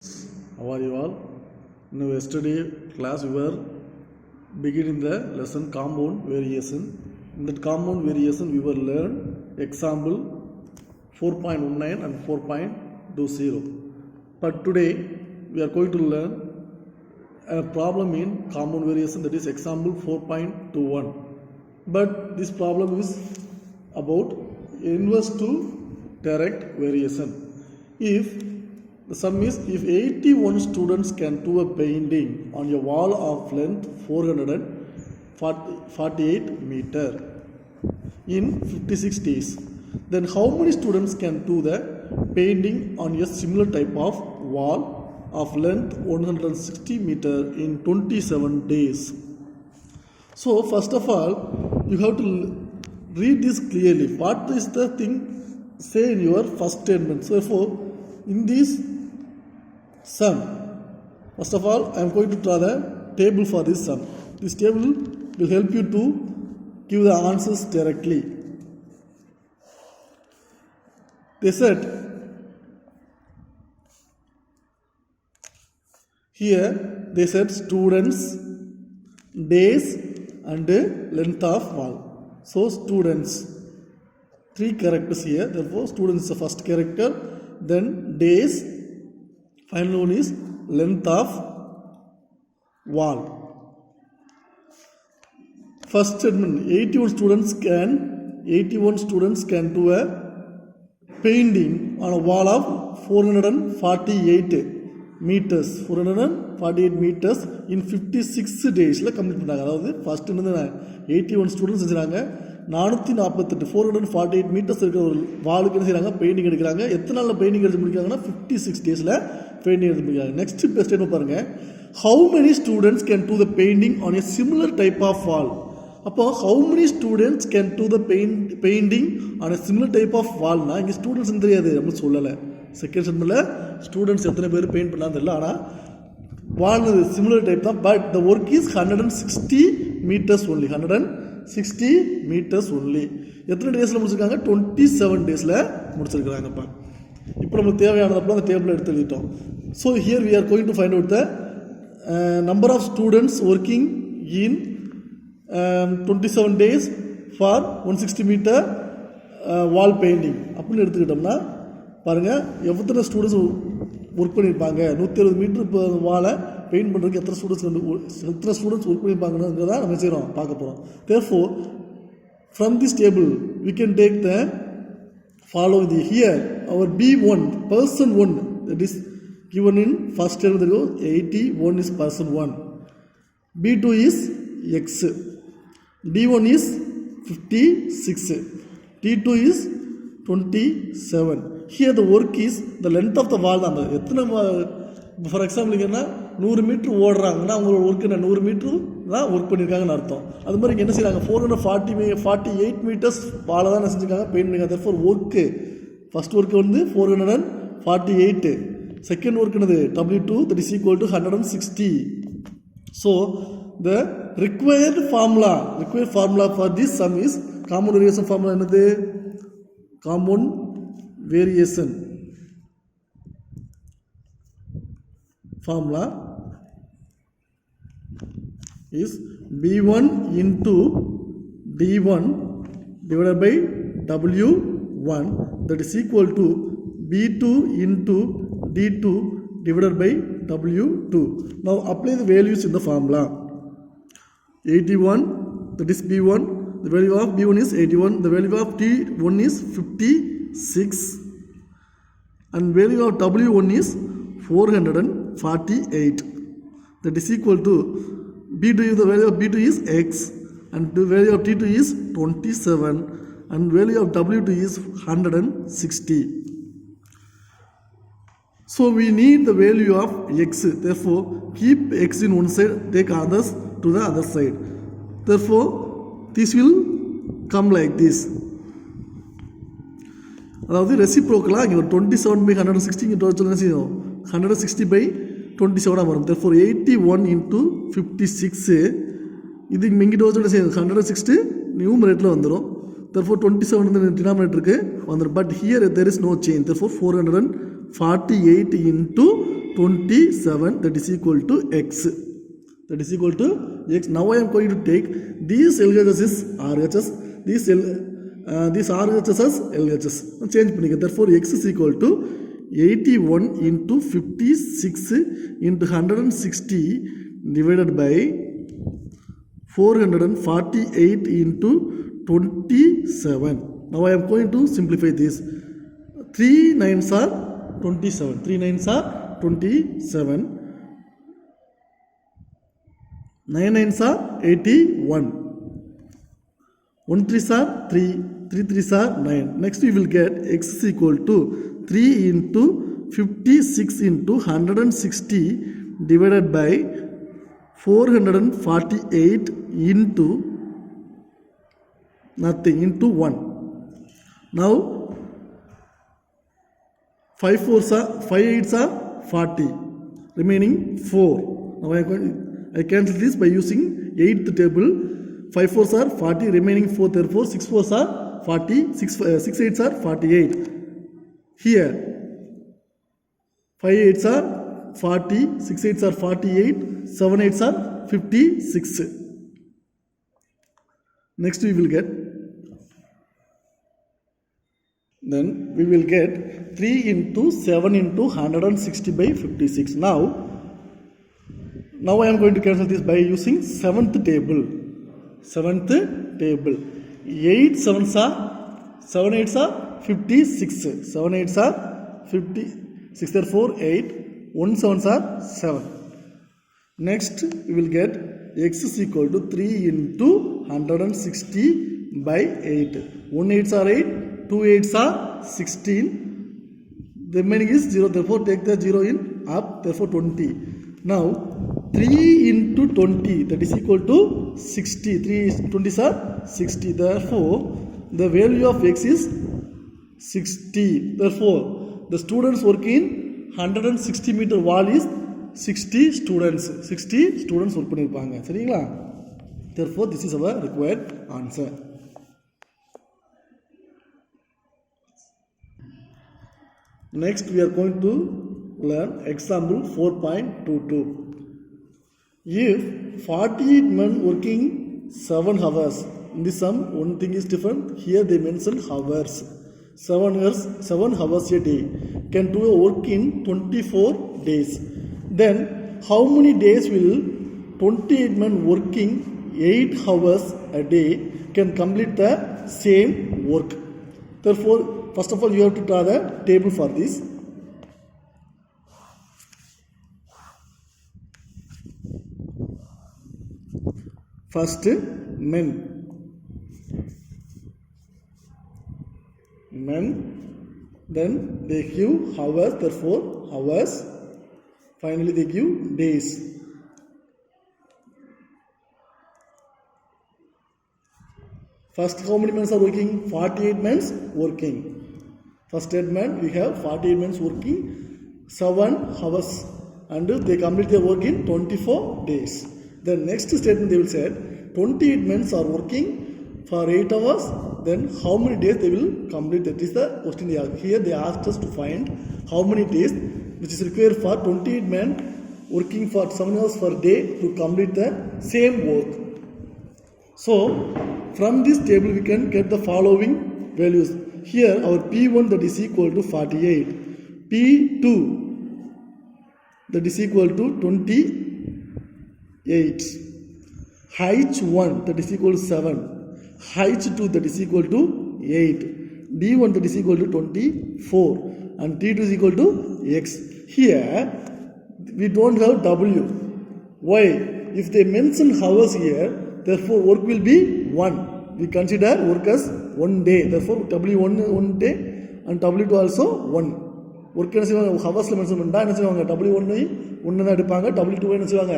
How are you all? Now yesterday class we were beginning the lesson compound variation. In that compound variation we will learn example 4.19 and 4.20. But today we are going to learn a problem in compound variation, that is example 4.21. But this problem is about inverse to direct variation. If the sum is, if 81 students can do a painting on a wall of length 448 meter in 56 days, then how many students can do the painting on a similar type of wall of length 160 meter in 27 days? So first of all, you have to read this clearly. What is the thing say in your first statement? So therefore, in this sum, first of all, I am going to draw the table for this sum. This table will help you to give the answers directly. They said here, they said students, days and length of wall. So students, three characters here. Therefore, students is the first character. Then days, final one is length of wall. First statement, 81 students can do a painting on a wall of 448 meters. 448 meters in 56 days. Complete பண்ணாங்க. அதாவது first வந்து 81 students செஞ்சாங்க. 448 448 metres இருக்கிற ஒரு வாலுக்கு என்ன செய்றாங்க, painting எடுக்கிறாங்க. எத்தனை நாள்ல பெயிண்டிங் எடுத்து முடிக்கிறாங்கன்னா 56 டேஸ்ல பெயிண்டிங் எடுத்து முடிக்கிறாங்க. நெக்ஸ்ட் ஸ்டேட்மென்ட் பாருங்க, how many students can do the painting on a similar type of wall? அப்போ how many students can do the painting on a similar type of wall னா இங்க ஸ்டூடண்ட்ஸ் தெரியாது, நம்ம சொல்லல. செகண்ட் ஸ்டேட்மென்ட்ல ஸ்டூடண்ட்ஸ் எத்தனை பேர் paint பண்ணலாம் தெரியல, ஆனா வால் சிமிலர் டைப் தான். But the work is 160 meters only. 160 meters only. எத்தனை டேஸ்ல முடிச்சிருக்காங்க? 27 டேஸ்ல முடிச்சிருக்காங்கப்பா. இப்போ நமக்கு தேவையானதப்போ அந்த டேபிள் எடுத்து எழுதிட்டோம். So here we are going to find out the number of students working in 27 days for 160 meter wall painting அப்படின்னு எடுத்துக்கிட்டோம்னா பாருங்க, எத்தனை ஸ்டூடெண்ட்ஸ் ஒர்க் பண்ணியிருப்பாங்க. 170 மீட்டர் இப்போ வாலை பெயிண்ட் பண்ணுறதுக்கு எத்தனை ஸ்டூடெண்ட்ஸ் ஒர்க் பண்ணியிருப்பாங்கன்றதை நம்ம செய்கிறோம் பார்க்க போகிறோம். Therefore, from this table we can take the following. Here our B1, person 1, that is given in first statement. 81 is person 1, B2 is X, D1 is 56, D2 is 27. Here the work is the length of the wall. அந்த எத்தனை, for example இங்கன்னா 100 metre ஓடுறாங்கன்னா அவங்களோட work என்ன, 100 metre தான் work பண்ணியிருக்காங்கன்னு அர்த்தம். அது மாதிரி இங்கே என்ன செய்யறாங்க, 448 மீட்டர்ஸ் வாழை தான் என்ன செஞ்சுருக்காங்க, பெயிண்ட் பண்ணிருக்காங்க. therefore ஒர்க்கு ஃபர்ஸ்ட் ஒர்க்கு வந்து 448, செகண்ட் ஒர்க் என்னது W2, that is equal to 160. So the required formula for this sum is compound variation formula. என்னது compound variation formula is B1 into D1 divided by W1, that is equal to B2 into D2 divided by W2. Now apply the values in the formula. 81, that is B1, the value of B1 is 81, the value of D1 is 56, and value of W1 is 448, that is equal to B2, the value of B2 is X, and the value of T2 is 27, and value of W2 is 160. So we need the value of X. Therefore keep X in one side, take others to the other side. Therefore this will come like this. அதாவது ரெசிப்ரோக்கலாக இங்கே 27/160 இங்கே என்ன செய்யும், 160/27 வரும். therefore 81 into 56 இது இங்கிட்ட வச்சு செய்யும் 160 நியூமரேட்டில் வந்துடும். therefore 27 வந்து டினாமினேட்டருக்கு வந்துடும். But here there is no change. therefore 448 into 27, that is equal to x. That is equal to x. Now I am going to take these LHS is RHS, these RHS as LHS. Change பண்ணிக்க. Therefore x is equal to 81 into 56 into 160 divided by 448 into 27. Now I am going to simplify this. 3 9s are 27. 3 9s are 27. 9 9s are 81. 1 3s are 3. 3 3s are 9. Next we will get x is equal to 3 into 56 into 160 divided by 448 into nothing into 1. Now 5 4s are 5 8s are 40, remaining 4. Now I cancel this by using 8th table. 5 4s are 40, remaining 4, therefore 6 4s are 40, 6 8s are 48. Here 5 8s are 40, 6 8s are 48, 7 8s are 56. Next we will get, then we will get 3 into 7 into 160 by 56. Now I am going to cancel this by using 7th table. 7th table. 8 7s are 7 8s are 56. 7 8s are 56. Therefore 8. 1 7s are 7. Next we will get x is equal to 3 into 160 by 8. 1 8s are 8. 2 8s are 16. The remaining is 0. Therefore take the 0 in up. Therefore 20. Now 3 into 20, that is equal to 60. 3 20s are 60. Therefore the value of x is 60. Therefore the students working 160 meter wall is 60 students. 60 students work பண்ணிருப்பாங்க. சரிங்களா? Therefore this is our required answer. Next we are going to learn example 4.22. If 48 men working 7 hours, in this sum one thing is different. Here they mention hours. 7 hours a day can do a work in 24 days. Then how many days will 28 men working 8 hours a day can complete the same work? Therefore first of all you have to draw the table for this. First men, then they give hours, therefore hours. Finally they give days. First how many men are working? 48 men working. First statement we have 48 men working 7 hours and they complete their work in 24 days. The next statement they will say 28 men are working for 8 hours, then how many days they will complete? That is the question they ask. Here they asked us to find how many days which is required for 28 men working for 7 hours per day to complete the same work. So from this table we can get the following values. Here our P1 that is equal to 48, P2 that is equal to 28, H1 that is equal to 7, H2 that is equal to 8, D1 that is equal to 24 and T2 is equal to X. Here we don't have W. Why? If they mention hours here, therefore work will be 1. We consider work as 1 day. Therefore W1 1 day and W2 also 1. Work என்ன செய்வாங்க ஹவர்ஸ்ல mention பண்ணா என்ன செய்வாங்க W1 1 தான் எடுப்பாங்க, W2 என்ன செய்வாங்க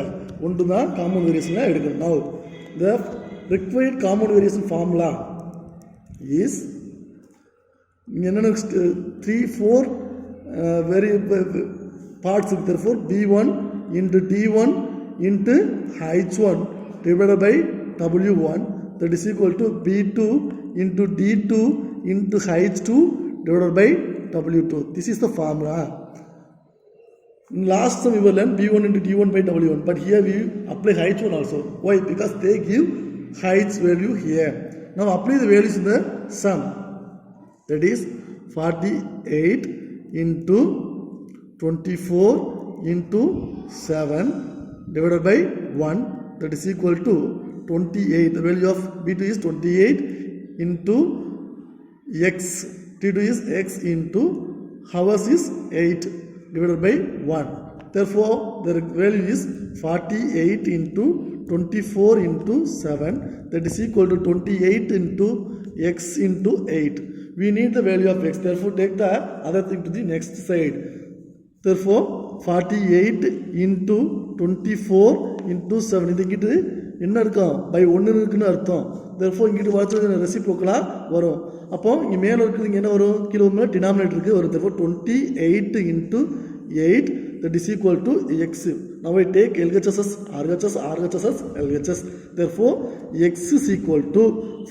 1 தான் காமன் வேரியேஷனா எடுக்கணும். Now the required common variation formula is என்னன்னா 3 4 parts. Therefore B1 into D1 into H1 divided by W1 that is equal to B2 into D2 into H2 divided by W2. This is the formula. In last time we will learn B1 into D1 by W1, but here we apply height one also. Why? Because they give height value here. Now apply the values in the sum. That is 48 into 24 into 7 divided by 1, that is equal to 28. The value of B2 is 28 into X. T2 is X into hours is 8 divided by 1. Therefore, the value is 48 into 24 into 7, that is equal to 28 into X into 8. We need the value of X. Therefore, take the other thing to the next side. Therefore, 48 into 24 into 7. இதுக்கிட்டு என்ன இருக்கும்? By 1 இருக்குன்னு அர்த்தம். Therefore, இங்கிட்டு வச்சு ரெசிப்ரோக்கலாக வரும். அப்போ இங்கே மேலே இருக்கிறது என்ன வரும்? கீழே மேலே டினாமினேட்டருக்கு வரும். Therefore, 28 into 8, that is equal to X. Now I take LHS, RHS, RHS, LHS. Therefore, X is equal to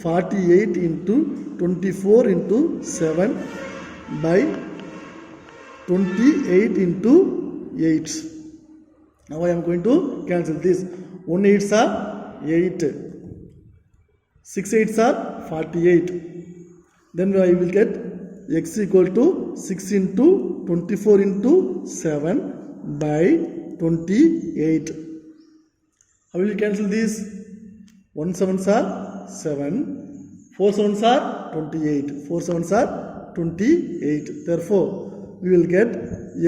48 into 24 into 7 by 28 into 8. Now I am going to cancel this. 1 8s are 8. 6 8s are 48. Then I will get X equal to 6 into 24 into 7 by 28. How will you cancel this? 1 7s are 7. 4 7s are 28. 4 7s are 28. Therefore, we will get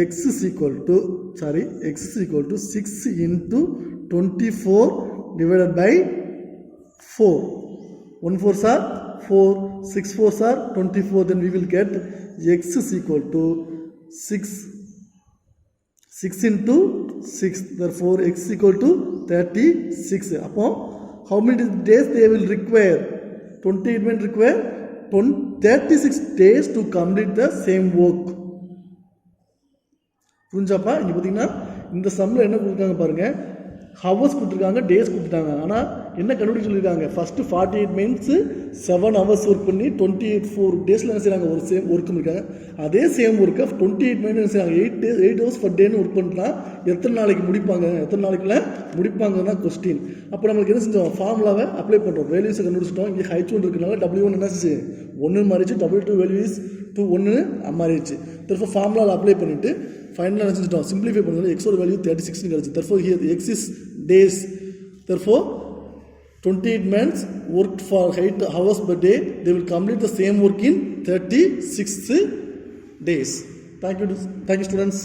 X is equal to 6 into 24 divided by 4. 1 4s are 4, 6 4s are 24. Then we will get X is equal to 6 into 6. Therefore, X is equal to 36. Upon how many days they will require? 28 will require 36 days to complete the same work. புரிஞ்சாப்பா? இங்கே பார்த்தீங்கன்னா இந்த சம்மில் என்ன கொடுத்துருக்காங்க பாருங்கள், hours கொடுத்துருக்காங்க, days கொடுத்துட்டாங்க. ஆனால் என்ன கண்டுபிடிச்சு சொல்லியிருக்காங்க? ஃபஸ்ட்டு 48 மினிட்ஸு 7 ஹவர்ஸ் ஒர்க் பண்ணி 4 டேஸில் என்ன செய்கிறாங்க? ஒரு சேம் ஒர்க் பண்ணியிருக்காங்க. அதே சேம் ஒர்க்கை 28 மினிட்ஸ் என்ன செய்கிறாங்க? 8 ஹவர்ஸ் பர் டேன்னு ஒர்க் பண்ணிட்டா எத்தனை நாளைக்கு முடிப்பாங்க? எத்தனை நாளைக்குள்ள முடிப்பாங்க தான் கொஸ்டின். அப்போ நம்மளுக்கு என்ன செஞ்சோம்? ஃபார்முலாவை அப்ளை பண்ணுறோம், வேல்யூஸை கண்டுபிடிச்சிட்டோம். இங்கே ஹைச் 1 இருக்கிறனால W1 என்ன செஞ்சு 1 மாறிடுச்சு, W2 வேல்யூ இஸ் 2 1 மாறிடுச்சு. தர்ஃபோர் ஃபார்முலாவில் அப்ளை பண்ணிவிட்டு ஃபைனலாக என்ன செஞ்சிட்டோம்? சிம்பிளிஃபை பண்ணுறது எக்ஸோட வேல்யூ 36 கிடச்சி. Therefore here X is days. Therefore, 28 months worked for 8 hours per day. They will complete the same work in 36 days. Thank you students.